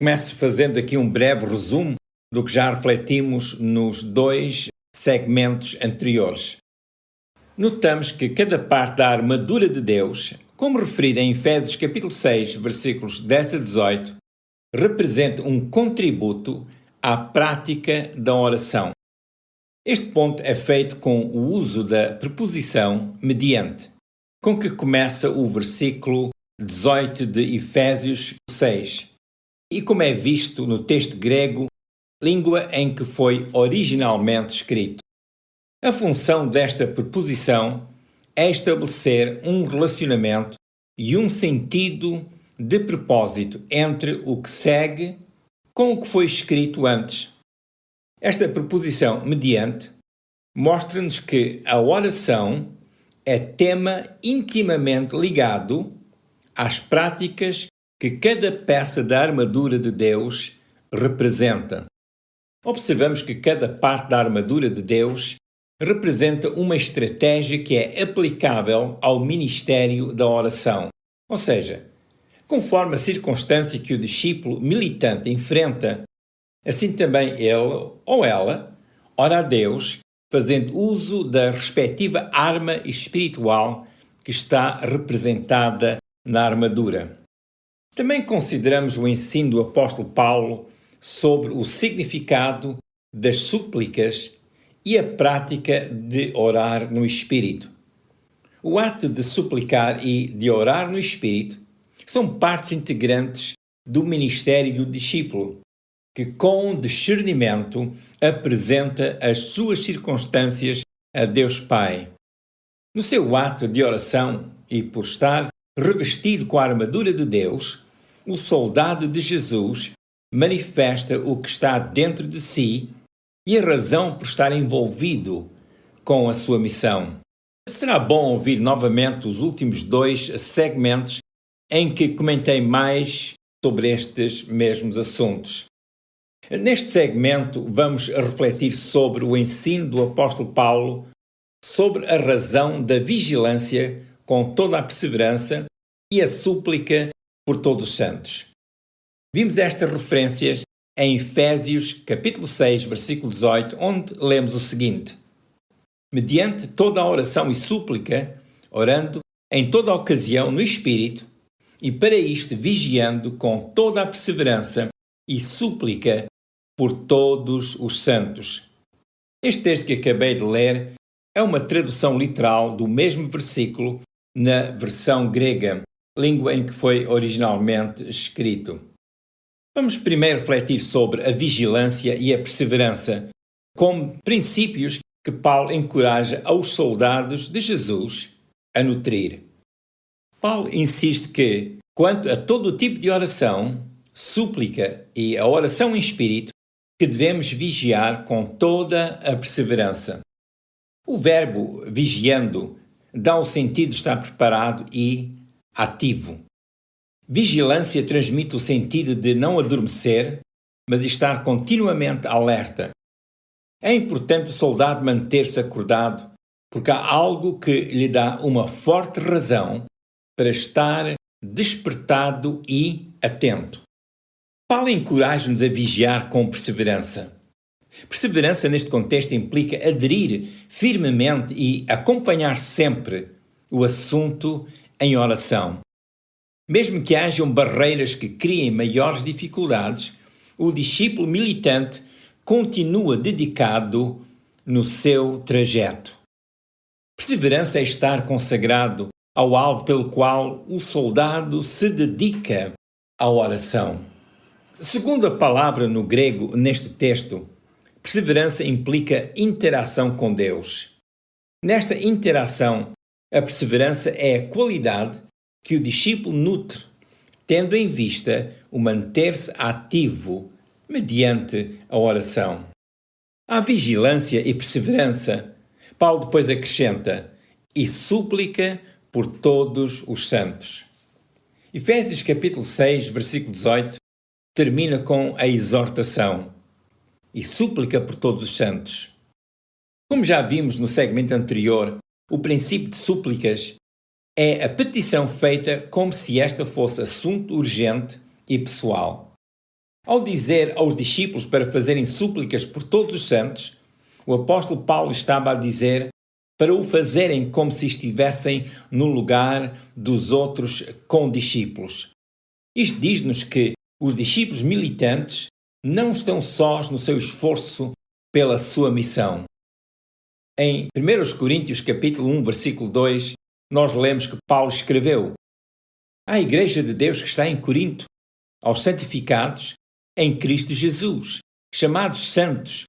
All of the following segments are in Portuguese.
Começo fazendo aqui um breve resumo do que já refletimos nos dois segmentos anteriores. Notamos que cada parte da armadura de Deus, como referido em Efésios capítulo 6, versículos 10 a 18, representa um contributo à prática da oração. Este ponto é feito com o uso da preposição mediante, com que começa o versículo 18 de Efésios 6. E como é visto no texto grego, língua em que foi originalmente escrito. A função desta preposição é estabelecer um relacionamento e um sentido de propósito entre o que segue com o que foi escrito antes. Esta preposição mediante mostra-nos que a oração é tema intimamente ligado às práticas que cada peça da armadura de Deus representa. Observamos que cada parte da armadura de Deus representa uma estratégia que é aplicável ao ministério da oração. Ou seja, conforme a circunstância que o discípulo militante enfrenta, assim também ele ou ela ora a Deus, fazendo uso da respectiva arma espiritual que está representada na armadura. Também consideramos o ensino do apóstolo Paulo sobre o significado das súplicas e a prática de orar no Espírito. O ato de suplicar e de orar no Espírito são partes integrantes do ministério do discípulo, que com discernimento apresenta as suas circunstâncias a Deus Pai. No seu ato de oração e por estar revestido com a armadura de Deus, o soldado de Jesus manifesta o que está dentro de si e a razão por estar envolvido com a sua missão. Será bom ouvir novamente os últimos dois segmentos em que comentei mais sobre estes mesmos assuntos. Neste segmento vamos refletir sobre o ensino do apóstolo Paulo sobre a razão da vigilância com toda a perseverança e a súplica por todos os santos. Vimos estas referências em Efésios capítulo 6, versículo 18, onde lemos o seguinte: mediante toda a oração e súplica, orando em toda a ocasião no Espírito, e para isto vigiando com toda a perseverança e súplica por todos os santos. Este texto que acabei de ler é uma tradução literal do mesmo versículo na versão grega, língua em que foi originalmente escrito. Vamos primeiro refletir sobre a vigilância e a perseverança como princípios que Paulo encoraja aos soldados de Jesus a nutrir. Paulo insiste que, quanto a todo o tipo de oração, súplica e a oração em espírito, que devemos vigiar com toda a perseverança. O verbo vigiando dá o sentido de estar preparado e ativo. Vigilância transmite o sentido de não adormecer, mas estar continuamente alerta. É importante o soldado manter-se acordado, porque há algo que lhe dá uma forte razão para estar despertado e atento. Paulo encoraja-nos a vigiar com perseverança. Perseverança neste contexto implica aderir firmemente e acompanhar sempre o assunto em oração. Mesmo que hajam barreiras que criem maiores dificuldades, o discípulo militante continua dedicado no seu trajeto. Perseverança é estar consagrado ao alvo pelo qual o soldado se dedica à oração. Segundo a palavra no grego neste texto, perseverança implica interação com Deus. Nesta interação, a perseverança é a qualidade que o discípulo nutre, tendo em vista o manter-se ativo mediante a oração. Há vigilância e perseverança. Paulo depois acrescenta, e súplica por todos os santos. Efésios capítulo 6, versículo 18, termina com a exortação, e súplica por todos os santos. Como já vimos no segmento anterior, o princípio de súplicas é a petição feita como se esta fosse assunto urgente e pessoal. Ao dizer aos discípulos para fazerem súplicas por todos os santos, o apóstolo Paulo estava a dizer para o fazerem como se estivessem no lugar dos outros condiscípulos. Isto diz-nos que os discípulos militantes não estão sós no seu esforço pela sua missão. Em 1 Coríntios capítulo 1, versículo 2, nós lemos que Paulo escreveu: à Igreja de Deus que está em Corinto, aos santificados em Cristo Jesus, chamados santos,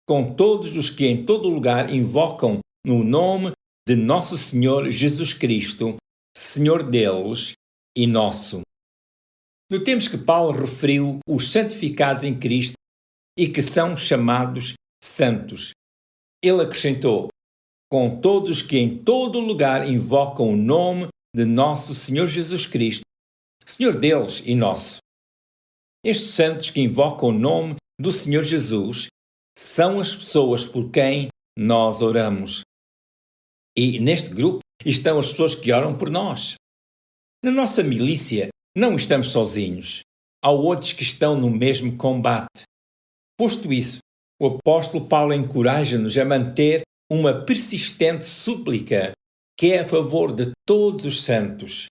com todos os que em todo lugar invocam no nome de nosso Senhor Jesus Cristo, Senhor deles e nosso. Notemos que Paulo referiu os santificados em Cristo e que são chamados santos. Ele acrescentou: com todos os que em todo lugar invocam o nome de nosso Senhor Jesus Cristo, Senhor deles e nosso. Estes santos que invocam o nome do Senhor Jesus são as pessoas por quem nós oramos. E neste grupo estão as pessoas que oram por nós. Na nossa milícia não estamos sozinhos. Há outros que estão no mesmo combate. Posto isso, o apóstolo Paulo encoraja-nos a manter uma persistente súplica que é a favor de todos os santos.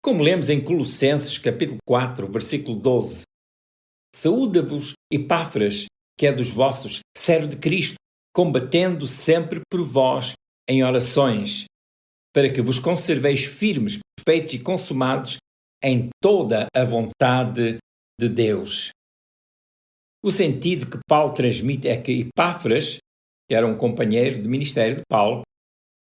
Como lemos em Colossenses capítulo 4, versículo 12: saúda-vos Epáfras, que é dos vossos, servo de Cristo, combatendo sempre por vós em orações, para que vos conserveis firmes, perfeitos e consumados em toda a vontade de Deus. O sentido que Paulo transmite é que Epáfras, que era um companheiro de ministério de Paulo,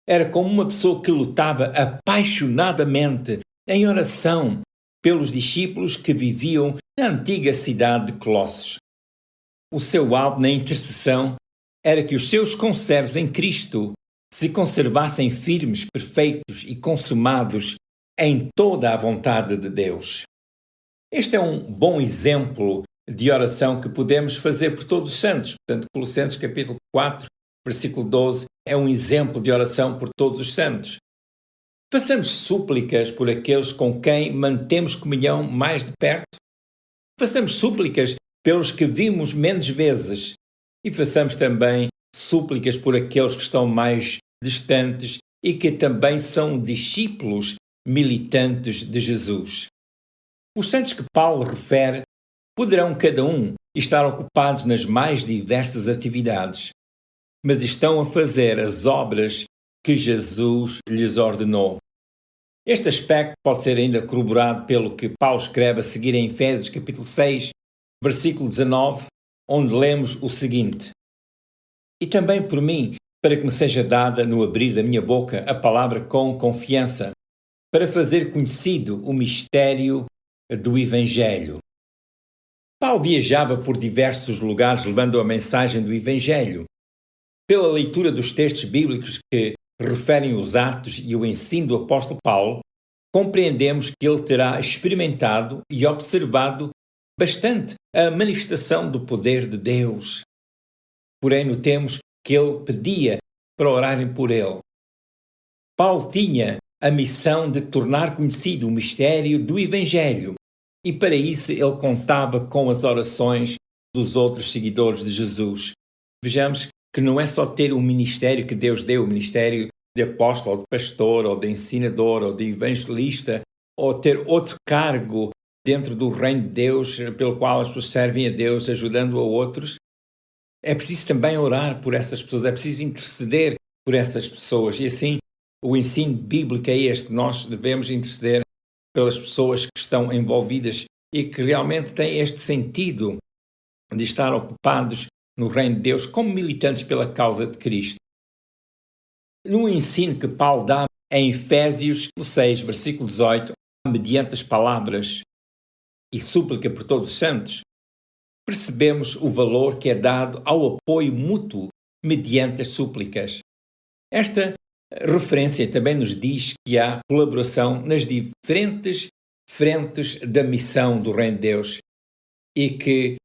era como uma pessoa que lutava apaixonadamente em oração pelos discípulos que viviam na antiga cidade de Colossos. O seu alvo na intercessão era que os seus conservos em Cristo se conservassem firmes, perfeitos e consumados em toda a vontade de Deus. Este é um bom exemplo de oração que podemos fazer por todos os santos. Portanto, Colossenses capítulo 4, versículo 12, é um exemplo de oração por todos os santos. Façamos súplicas por aqueles com quem mantemos comunhão mais de perto. Façamos súplicas pelos que vimos menos vezes. E façamos também súplicas por aqueles que estão mais distantes e que também são discípulos militantes de Jesus. Os santos que Paulo refere poderão cada um estar ocupados nas mais diversas atividades, mas estão a fazer as obras que Jesus lhes ordenou. Este aspecto pode ser ainda corroborado pelo que Paulo escreve a seguir em Efésios capítulo 6, versículo 19, onde lemos o seguinte: e também por mim, para que me seja dada no abrir da minha boca a palavra com confiança, para fazer conhecido o mistério do Evangelho. Paulo viajava por diversos lugares levando a mensagem do Evangelho. Pela leitura dos textos bíblicos que referem os atos e o ensino do apóstolo Paulo, compreendemos que ele terá experimentado e observado bastante a manifestação do poder de Deus. Porém, notemos que ele pedia para orarem por ele. Paulo tinha a missão de tornar conhecido o mistério do Evangelho e para isso ele contava com as orações dos outros seguidores de Jesus. Vejamos que não é só ter o ministério que Deus deu, o ministério de apóstolo, ou de pastor, ou de ensinador, ou de evangelista, ou ter outro cargo dentro do reino de Deus, pelo qual as pessoas servem a Deus, ajudando a outros. É preciso também orar por essas pessoas, é preciso interceder por essas pessoas. E assim, o ensino bíblico é este: nós devemos interceder pelas pessoas que estão envolvidas e que realmente têm este sentido de estar ocupados no reino de Deus como militantes pela causa de Cristo. No ensino que Paulo dá em Efésios 6, versículo 18, mediante as palavras e súplica por todos os santos, percebemos o valor que é dado ao apoio mútuo mediante as súplicas. Esta referência também nos diz que há colaboração nas diferentes frentes da missão do Reino de Deus e que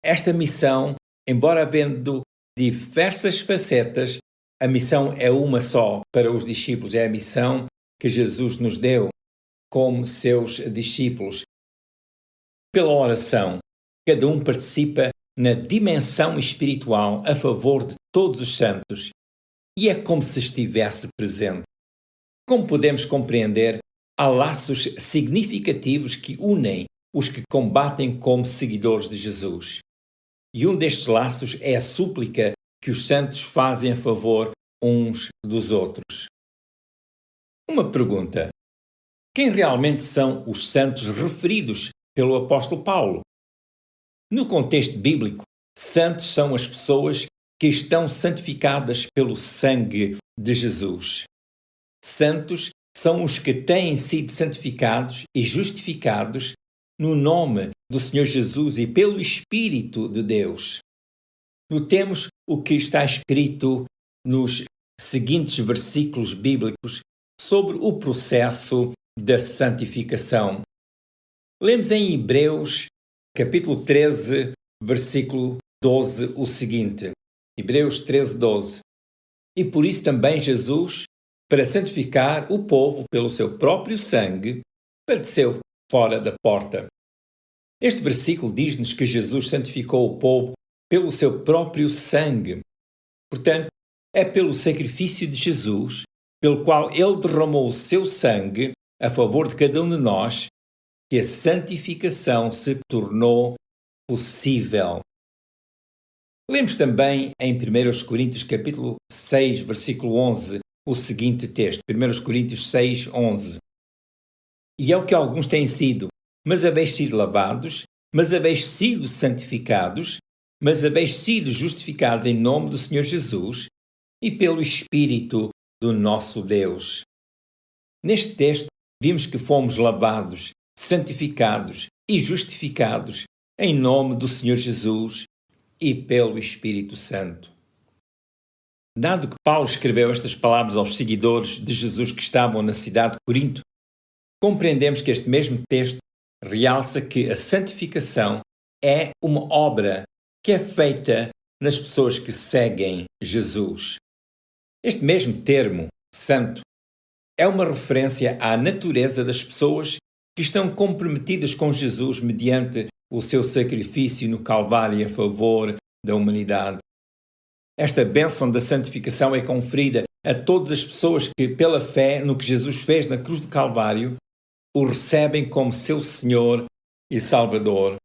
esta missão, embora havendo diversas facetas, a missão é uma só para os discípulos, é a missão que Jesus nos deu como seus discípulos. Pela oração, cada um participa na dimensão espiritual a favor de todos os santos e é como se estivesse presente. Como podemos compreender, há laços significativos que unem os que combatem como seguidores de Jesus. E um destes laços é a súplica que os santos fazem a favor uns dos outros. Uma pergunta: quem realmente são os santos referidos pelo apóstolo Paulo? No contexto bíblico, santos são as pessoas que estão santificadas pelo sangue de Jesus. Santos são os que têm sido santificados e justificados no nome do Senhor Jesus e pelo Espírito de Deus. Notemos o que está escrito nos seguintes versículos bíblicos sobre o processo da santificação. Lemos em Hebreus, capítulo 13, versículo 12, o seguinte. Hebreus 13, 12. E por isso também Jesus, para santificar o povo pelo seu próprio sangue, padeceu fora da porta. Este versículo diz-nos que Jesus santificou o povo pelo seu próprio sangue. Portanto, é pelo sacrifício de Jesus, pelo qual ele derramou o seu sangue a favor de cada um de nós, que a santificação se tornou possível. Lemos também em 1 Coríntios capítulo 6, versículo 11, o seguinte texto, 1 Coríntios 6, 11. E é o que alguns têm sido, mas haveis sido lavados, mas haveis sido santificados, mas haveis sido justificados em nome do Senhor Jesus e pelo Espírito do nosso Deus. Neste texto, vimos que fomos lavados, santificados e justificados em nome do Senhor Jesus e pelo Espírito Santo. Dado que Paulo escreveu estas palavras aos seguidores de Jesus que estavam na cidade de Corinto, compreendemos que este mesmo texto realça que a santificação é uma obra que é feita nas pessoas que seguem Jesus. Este mesmo termo, santo, é uma referência à natureza das pessoas que estão comprometidas com Jesus mediante o seu sacrifício no Calvário a favor da humanidade. Esta bênção da santificação é conferida a todas as pessoas que, pela fé no que Jesus fez na cruz do Calvário, o recebem como seu Senhor e Salvador.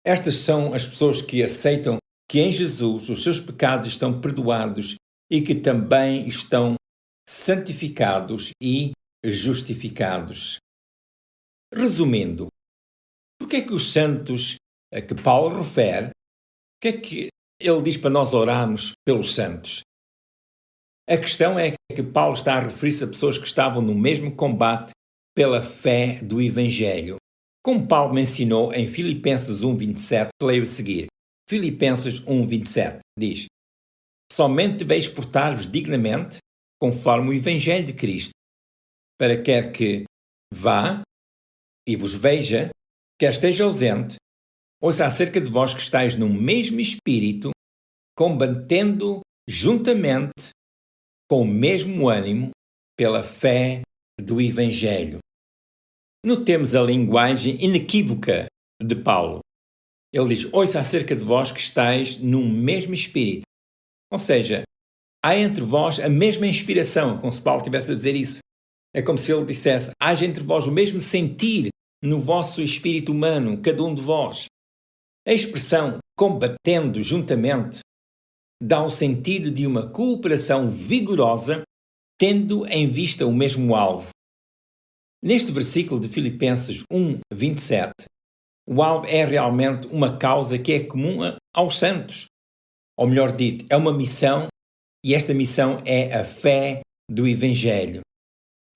Estas são as pessoas que aceitam que em Jesus os seus pecados estão perdoados e que também estão santificados e justificados. Resumindo, por que é que os santos a que Paulo refere, o que é que ele diz para nós orarmos pelos santos? A questão é que Paulo está a referir-se a pessoas que estavam no mesmo combate pela fé do Evangelho. Como Paulo mencionou em Filipenses 1:27, leio a seguir. Filipenses 1:27 diz: somente deveis portar-vos dignamente, conforme o Evangelho de Cristo, para quer que vá e vos veja, quer esteja ausente, ouça acerca de vós que estáis no mesmo espírito, combatendo juntamente com o mesmo ânimo pela fé do Evangelho. Notemos a linguagem inequívoca de Paulo. Ele diz, ouça acerca de vós que estáis no mesmo espírito. Ou seja, há entre vós a mesma inspiração, como se Paulo estivesse a dizer isso. É como se ele dissesse, haja entre vós o mesmo sentir no vosso espírito humano, cada um de vós. A expressão combatendo juntamente dá o sentido de uma cooperação vigorosa, tendo em vista o mesmo alvo. Neste versículo de Filipenses 1:27, o alvo é realmente uma causa que é comum aos santos. Ou melhor dito, é uma missão, e esta missão é a fé do Evangelho.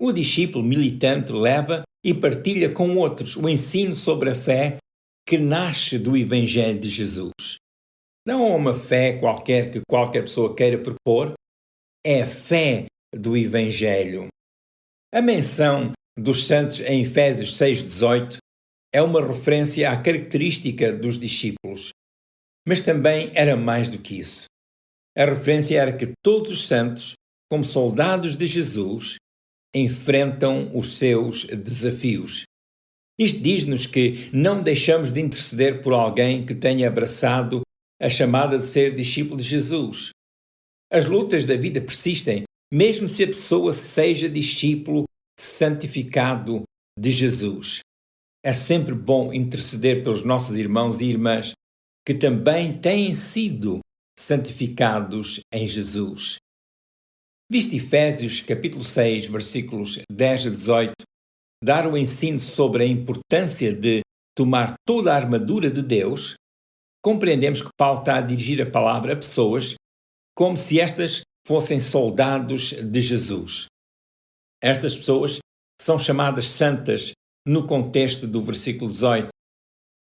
O discípulo militante leva e partilha com outros o ensino sobre a fé que nasce do Evangelho de Jesus. Não é uma fé qualquer que qualquer pessoa queira propor, é a fé do Evangelho. A menção dos santos em Efésios 6:18 é uma referência à característica dos discípulos, mas também era mais do que isso. A referência era que todos os santos, como soldados de Jesus, enfrentam os seus desafios. Isto diz-nos que não deixamos de interceder por alguém que tenha abraçado a chamada de ser discípulo de Jesus. As lutas da vida persistem, mesmo se a pessoa seja discípulo santificado de Jesus. É sempre bom interceder pelos nossos irmãos e irmãs que também têm sido santificados em Jesus. Viste Efésios capítulo 6, versículos 10 a 18, dar o ensino sobre a importância de tomar toda a armadura de Deus, compreendemos que Paulo está a dirigir a palavra a pessoas como se estas fossem soldados de Jesus. Estas pessoas são chamadas santas no contexto do versículo 18.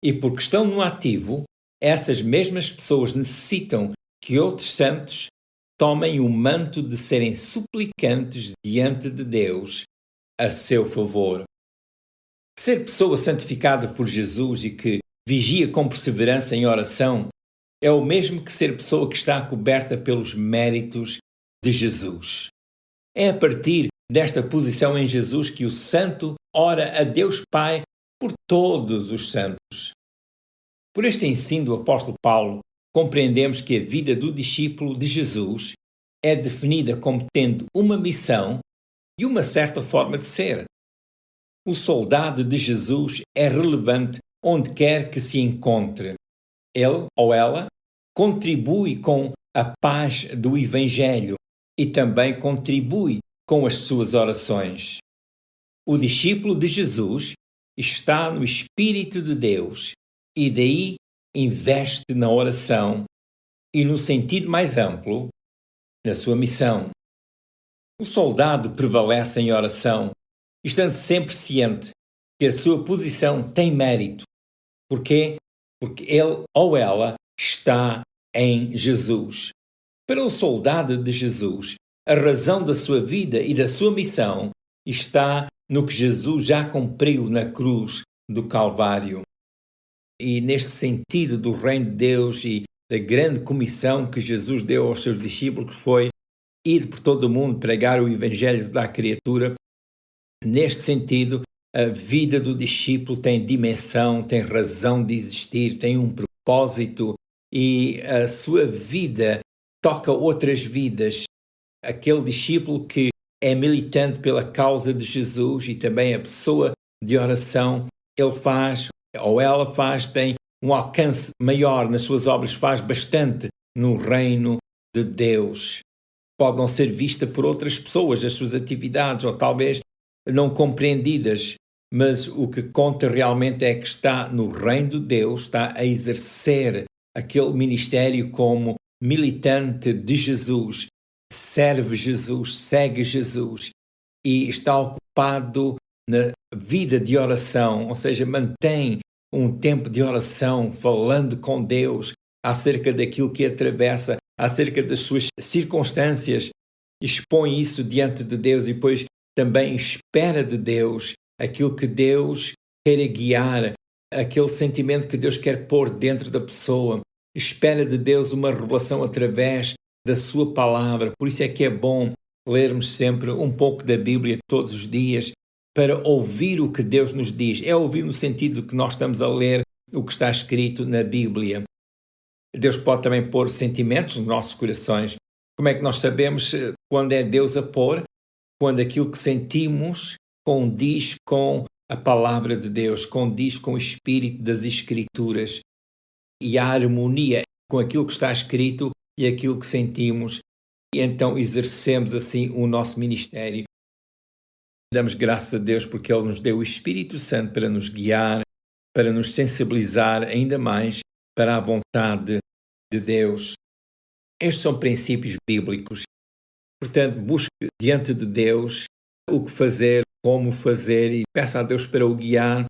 E porque estão no ativo, essas mesmas pessoas necessitam que outros santos tomem o manto de serem suplicantes diante de Deus a seu favor. Ser pessoa santificada por Jesus e que vigia com perseverança em oração é o mesmo que ser pessoa que está coberta pelos méritos de Jesus. É a partir desta posição em Jesus que o santo ora a Deus Pai por todos os santos. Por este ensino do apóstolo Paulo, compreendemos que a vida do discípulo de Jesus é definida como tendo uma missão e uma certa forma de ser. O soldado de Jesus é relevante onde quer que se encontre. Ele ou ela contribui com a paz do Evangelho e também contribui com as suas orações. O discípulo de Jesus está no Espírito de Deus e daí investe na oração e, no sentido mais amplo, na sua missão. O soldado prevalece em oração, estando sempre ciente que a sua posição tem mérito. Porquê? Porque ele ou ela está em Jesus. Para o soldado de Jesus, a razão da sua vida e da sua missão está no que Jesus já cumpriu na cruz do Calvário. E neste sentido do reino de Deus e da grande comissão que Jesus deu aos seus discípulos, que foi ir por todo o mundo pregar o Evangelho da criatura, neste sentido, a vida do discípulo tem dimensão, tem razão de existir, tem um propósito e a sua vida toca outras vidas. Aquele discípulo que é militante pela causa de Jesus e também a pessoa de oração, ele faz, ou ela faz, tem um alcance maior nas suas obras, faz bastante no reino de Deus. Pode não ser vista por outras pessoas, as suas atividades, ou talvez não compreendidas, mas o que conta realmente é que está no reino de Deus, está a exercer aquele ministério como militante de Jesus, serve Jesus, segue Jesus e está ocupado na vida de oração, ou seja, mantém um tempo de oração, falando com Deus acerca daquilo que atravessa, acerca das suas circunstâncias, expõe isso diante de Deus e depois também espera de Deus aquilo que Deus quer guiar, aquele sentimento que Deus quer pôr dentro da pessoa. Espera de Deus uma revelação através da sua palavra. Por isso é que é bom lermos sempre um pouco da Bíblia todos os dias para ouvir o que Deus nos diz. É ouvir no sentido de que nós estamos a ler o que está escrito na Bíblia. Deus pode também pôr sentimentos nos nossos corações. Como é que nós sabemos quando é Deus a pôr? Quando aquilo que sentimos condiz com a palavra de Deus, condiz com o espírito das Escrituras e a harmonia com aquilo que está escrito e aquilo que sentimos, e então exercemos assim o nosso ministério. Damos graças a Deus porque Ele nos deu o Espírito Santo para nos guiar, para nos sensibilizar ainda mais para a vontade de Deus. Estes são princípios bíblicos. Portanto, busque diante de Deus o que fazer, como fazer e peça a Deus para o guiar.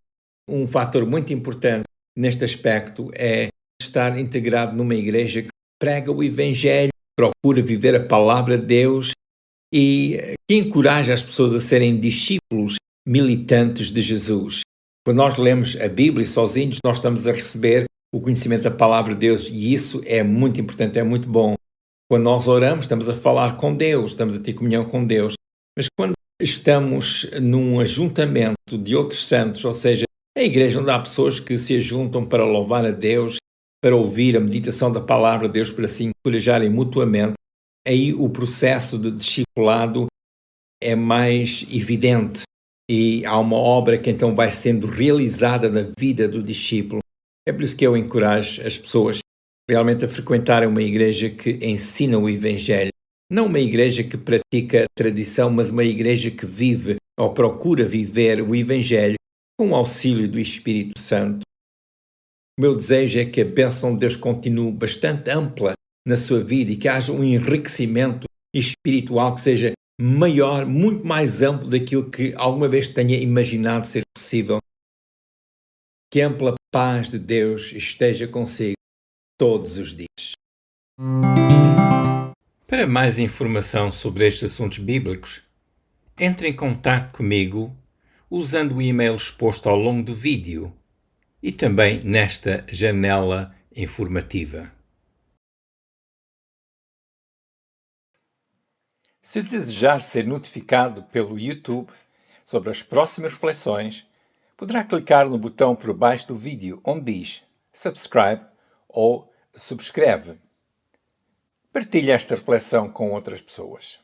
Um fator muito importante neste aspecto é estar integrado numa igreja que prega o Evangelho, procura viver a palavra de Deus e que encoraja as pessoas a serem discípulos militantes de Jesus. Quando nós lemos a Bíblia sozinhos, nós estamos a receber o conhecimento da palavra de Deus e isso é muito importante, é muito bom. Quando nós oramos, estamos a falar com Deus, estamos a ter comunhão com Deus. Mas quando estamos num ajuntamento de outros santos, ou seja, A igreja onde há pessoas que se ajuntam para louvar a Deus, para ouvir a meditação da palavra de Deus, para se encorajarem mutuamente, aí o processo de discipulado é mais evidente e há uma obra que então vai sendo realizada na vida do discípulo. É por isso que eu encorajo as pessoas realmente a frequentarem uma igreja que ensina o Evangelho. Não uma igreja que pratica a tradição, mas uma igreja que vive ou procura viver o Evangelho com o auxílio do Espírito Santo. O meu desejo é que a bênção de Deus continue bastante ampla na sua vida e que haja um enriquecimento espiritual que seja maior, muito mais amplo daquilo que alguma vez tenha imaginado ser possível. Que a ampla paz de Deus esteja consigo todos os dias. Para mais informação sobre estes assuntos bíblicos, entre em contato comigo usando o e-mail exposto ao longo do vídeo e também nesta janela informativa. Se desejar ser notificado pelo YouTube sobre as próximas reflexões, poderá clicar no botão por baixo do vídeo onde diz Subscribe ou Subscreve. Partilhe esta reflexão com outras pessoas.